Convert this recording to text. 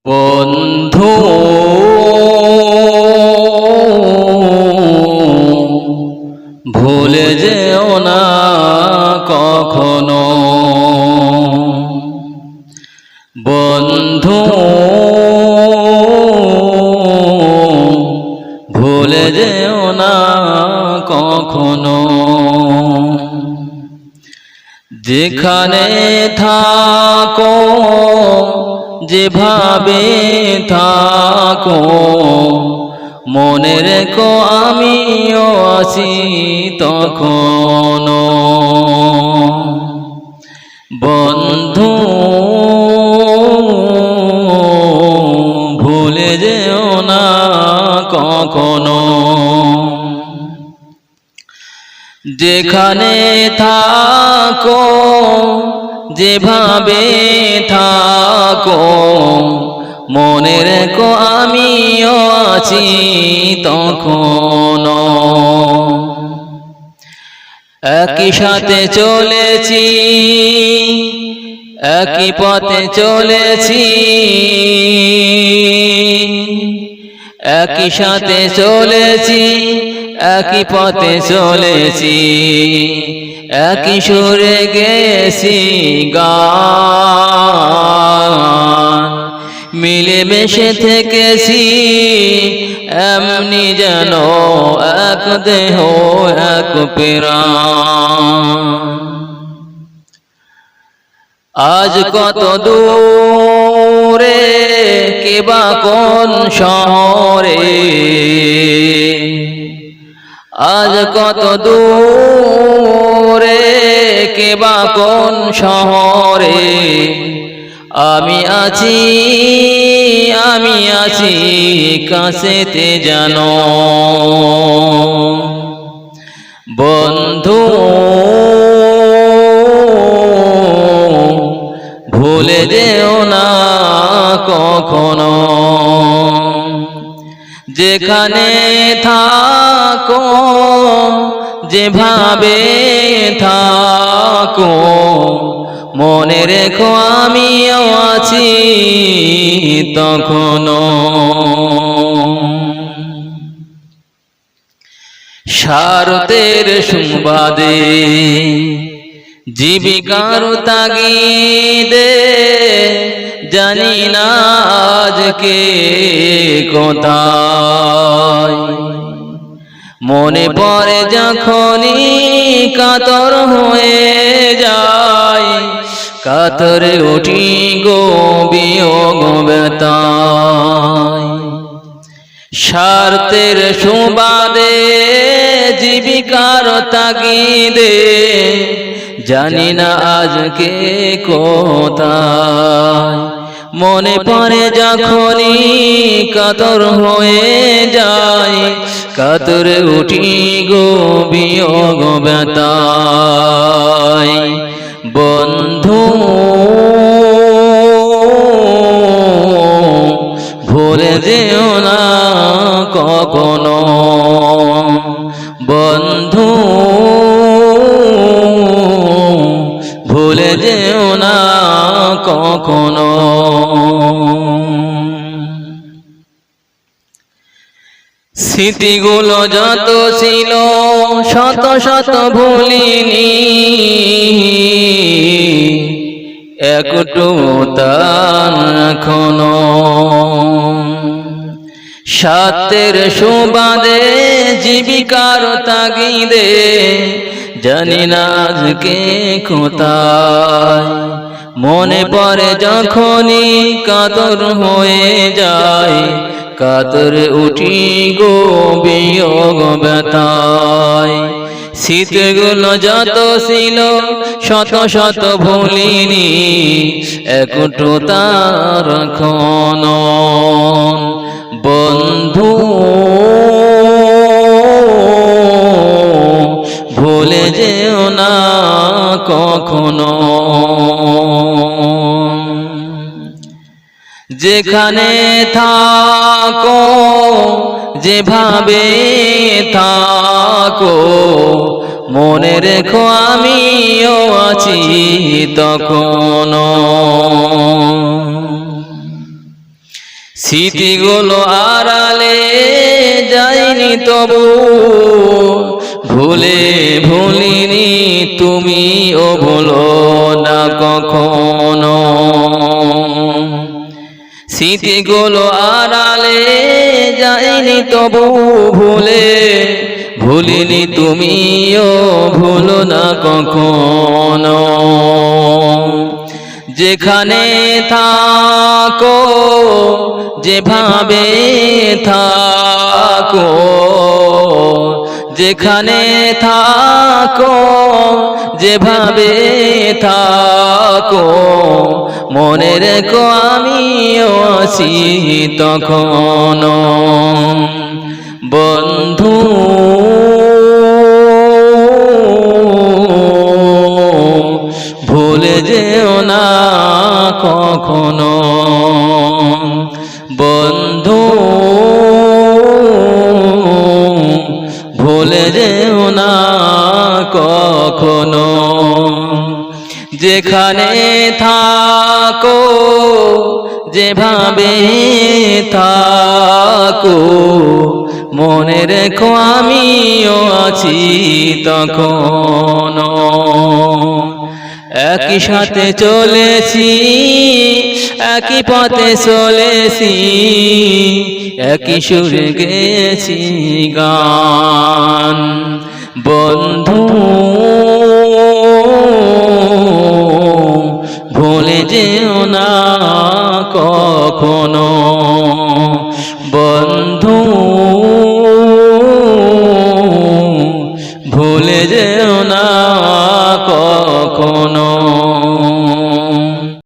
বন্ধু ভুলে যেও না কখনো, বন্ধু ভুলে যেও না কখনো। যেখানে থাকো যেভাবে থাকো, মনে রেখো আমিও আছি তখনো। বন্ধু ভুলে যেও না কখনো। যেখানে থাকো যেভাবে থাকো, মনে রেখো আমিও আছি তখনো। একই সাথে চলেছি একই পথে চলেছি, একই সাথে চলেছি একই পথে চলেছি, একই সুরে গেছি গান। মিলেমিশে থেকেছি এমনি যেন এক দেহ এক প্রাণ। আজ কত দূরে কেবা কোন শহরে, আজ কত দূরে কেবা কোন শহরে, আমি আছি কাছেতে জানো। বন্ধু ভুলে যেও না কখনো। যেখানে থাকো যেভাবে থাকো, মনে রেখো আমিও আছি তখনো। স্বার্থের সুবাদে জীবিকার তাগিদে, জানি না আজকে কোথায়। মনে পড়ে যখনই কাতর হয়ে যায়, কাতরে উঠি গো বিয়োগ ব্যথায়। স্বার্থের সুবাদে জীবিকার তাগিদে, জানি না আজকে কোথায়। মনে পড়ে যখনই কাতর হয়ে যায়, কাতরে উঠি গো বিয়োগ ব্যথায়। বন্ধু ভুলে যেও না কখনো। বন্ধু ভুলে যেও না কখনো। স্মৃতিগুলো যত ছিল শত শত ভুলিনি, একটু তার এখনো। স্বার্থের সুবাদে জীবিকার তাগিদে, জানি না আজকে কোথায়। মনে পড়ে যখনই কাতর হয়ে যায়, কাতরে উঠি গো বিয়োগ ব্যথায়। স্মৃতিগুলো যত ছিল শত শত ভুলিনি, একটু তার এখনো। বন্ধু ভুলে যেও না কখনো। যেখানে থাকো যেভাবে থাকো, মনে রেখো আমিও আছি তখনো। স্মৃতিগুলো আড়ালে যায়নি তবু, ভুলে ভুলিনি তুমিও ভুলো না কখনো। স্মৃতিগুলো আড়ালে যায়নি তবু, ভুলে ভুলিনি তুমিও ভুলো না কখনো। যেখানে থাকো যেভাবে থাকো, যেখানে থাকো যেভাবে থাকো, মনে রেখো আমিও আছি তখনো। বন্ধু ভুলে যেও না কখনো, বন্ধু ভুলে যেও না কখনো। যেখানে থাকো যেভাবে থাকো, মনে রেখো আমিও আছি তখনো। একই সাথে চলেছি একই পথে চলেছি, একই সুরে গেছি গান। বন্ধু ভুলে যেও না কখনো।